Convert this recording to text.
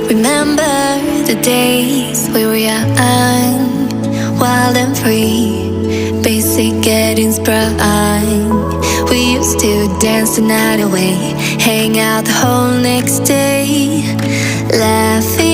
Remember the days we were young, wild and free, basic getting sprung. We used to dance the night away, hang out the whole next day, laughing